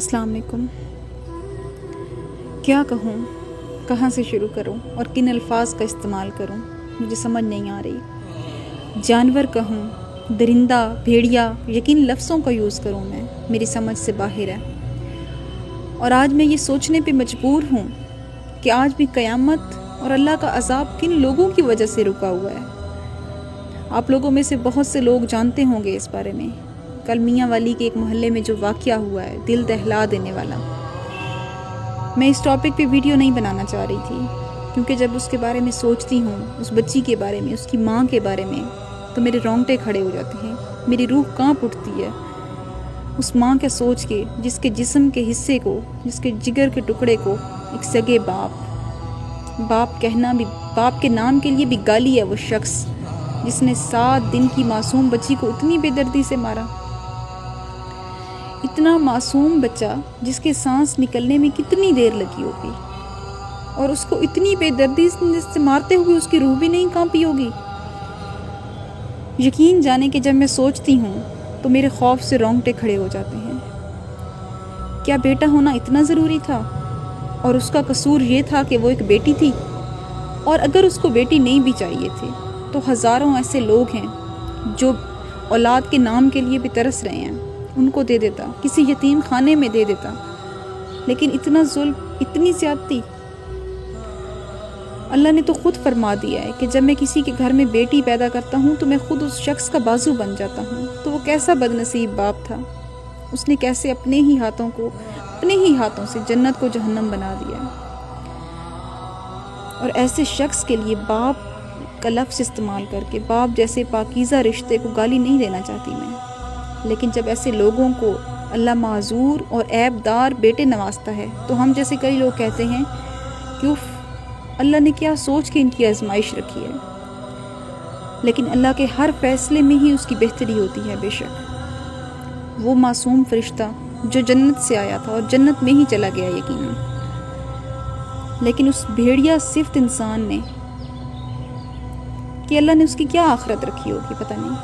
السلام علیکم۔ کیا کہوں، کہاں سے شروع کروں اور کن الفاظ کا استعمال کروں، مجھے سمجھ نہیں آ رہی۔ جانور کہوں، درندہ، بھیڑیا، یقین لفظوں کا یوز کروں میں، میری سمجھ سے باہر ہے۔ اور آج میں یہ سوچنے پہ مجبور ہوں کہ آج بھی قیامت اور اللہ کا عذاب کن لوگوں کی وجہ سے رکا ہوا ہے۔ آپ لوگوں میں سے بہت سے لوگ جانتے ہوں گے اس بارے میں۔ کل میاں والی کے ایک محلے میں جو واقعہ ہوا ہے، دل دہلا دینے والا۔ میں اس ٹاپک پہ ویڈیو نہیں بنانا چاہ رہی تھی، کیونکہ جب اس کے بارے میں سوچتی ہوں، اس بچی کے بارے میں، اس کی ماں کے بارے میں، تو میرے رونگٹے کھڑے ہو جاتے ہیں، میری روح کانپ اٹھتی ہے اس ماں کا سوچ کے، جس کے جسم کے حصے کو، جس کے جگر کے ٹکڑے کو ایک سگے باپ کہنا بھی، باپ کے نام کے لیے بھی گالی ہے وہ شخص جس نے 7 دن کی معصوم بچی کو اتنی بے دردی سے مارا۔ اتنا معصوم بچہ جس کے سانس نکلنے میں کتنی دیر لگی ہوگی، اور اس کو اتنی بے دردی سے مارتے ہوئے اس کی روح بھی نہیں کانپی ہوگی۔ یقین جانے کہ جب میں سوچتی ہوں تو میرے خوف سے رونگٹے کھڑے ہو جاتے ہیں۔ کیا بیٹا ہونا اتنا ضروری تھا؟ اور اس کا قصور یہ تھا کہ وہ ایک بیٹی تھی؟ اور اگر اس کو بیٹی نہیں بھی چاہیے تھی تو ہزاروں ایسے لوگ ہیں جو اولاد کے نام کے لیے بھی ترس رہے ہیں، ان کو دے دیتا، کسی یتیم خانے میں دے دیتا۔ لیکن اتنا ظلم، اتنی زیادتی۔ اللہ نے تو خود فرما دیا ہے کہ جب میں کسی کے گھر میں بیٹی پیدا کرتا ہوں تو میں خود اس شخص کا بازو بن جاتا ہوں۔ تو وہ کیسا بدنصیب باپ تھا، اس نے کیسے اپنے ہی ہاتھوں سے جنت کو جہنم بنا دیا۔ اور ایسے شخص کے لیے باپ کا لفظ استعمال کر کے، باپ جیسے پاکیزہ رشتے کو گالی نہیں دینا چاہتی میں، لیکن جب ایسے لوگوں کو اللہ معذور اور عیب دار بیٹے نوازتا ہے تو ہم جیسے کئی لوگ کہتے ہیں کہ اف، اللہ نے کیا سوچ کے ان کی آزمائش رکھی ہے۔ لیکن اللہ کے ہر فیصلے میں ہی اس کی بہتری ہوتی ہے۔ بے شک وہ معصوم فرشتہ جو جنت سے آیا تھا اور جنت میں ہی چلا گیا یقیناً، لیکن اس بھیڑیا صفت انسان نے، کہ اللہ نے اس کی کیا آخرت رکھی ہوگی پتہ نہیں۔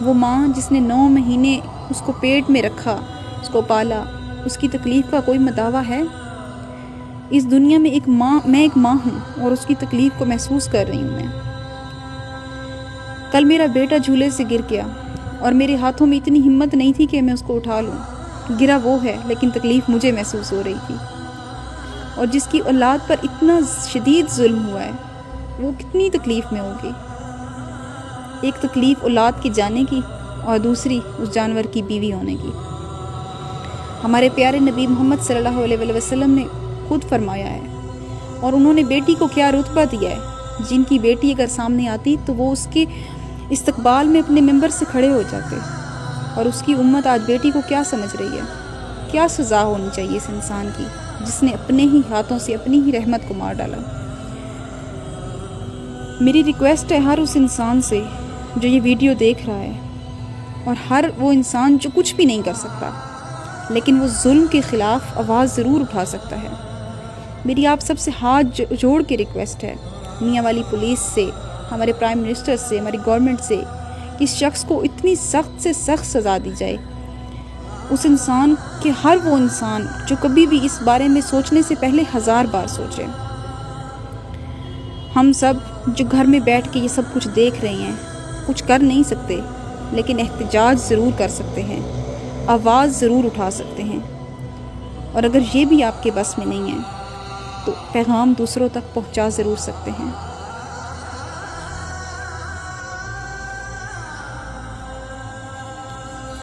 وہ ماں جس نے 9 مہینے اس کو پیٹ میں رکھا، اس کو پالا، اس کی تکلیف کا کوئی مداوع ہے؟ اس دنیا میں میں ایک ماں ہوں اور اس کی تکلیف کو محسوس کر رہی ہوں میں۔ کل میرا بیٹا جھولے سے گر گیا اور میرے ہاتھوں میں اتنی ہمت نہیں تھی کہ میں اس کو اٹھا لوں۔ گرا وہ ہے، لیکن تکلیف مجھے محسوس ہو رہی تھی۔ اور جس کی اولاد پر اتنا شدید ظلم ہوا ہے، وہ کتنی تکلیف میں ہوگی۔ ایک تکلیف اولاد کے جانے کی اور دوسری اس جانور کی بیوی ہونے کی۔ ہمارے پیارے نبی محمد صلی اللہ علیہ وسلم نے خود فرمایا ہے، اور انہوں نے بیٹی کو کیا رتبہ دیا ہے۔ جن کی بیٹی اگر سامنے آتی تو وہ اس کے استقبال میں اپنے ممبر سے کھڑے ہو جاتے، اور اس کی امت آج بیٹی کو کیا سمجھ رہی ہے؟ کیا سزا ہونی چاہیے اس انسان کی جس نے اپنے ہی ہاتھوں سے اپنی ہی رحمت کو مار ڈالا۔ میری ریکویسٹ ہے ہر اس انسان سے جو یہ ویڈیو دیکھ رہا ہے، اور ہر وہ انسان جو کچھ بھی نہیں کر سکتا لیکن وہ ظلم کے خلاف آواز ضرور اٹھا سکتا ہے۔ میری آپ سب سے ہاتھ جوڑ کے ریکویسٹ ہے، میاں والی پولیس سے، ہمارے پرائم منسٹر سے، ہماری گورنمنٹ سے، کہ اس شخص کو اتنی سخت سے سخت سزا دی جائے۔ اس انسان کے، ہر وہ انسان جو کبھی بھی اس بارے میں سوچنے سے پہلے 1000 بار سوچے۔ ہم سب جو گھر میں بیٹھ کے یہ سب کچھ دیکھ رہے ہیں، کچھ کر نہیں سکتے، لیکن احتجاج ضرور کر سکتے ہیں، آواز ضرور اٹھا سکتے ہیں۔ اور اگر یہ بھی آپ کے بس میں نہیں ہے تو پیغام دوسروں تک پہنچا ضرور سکتے ہیں۔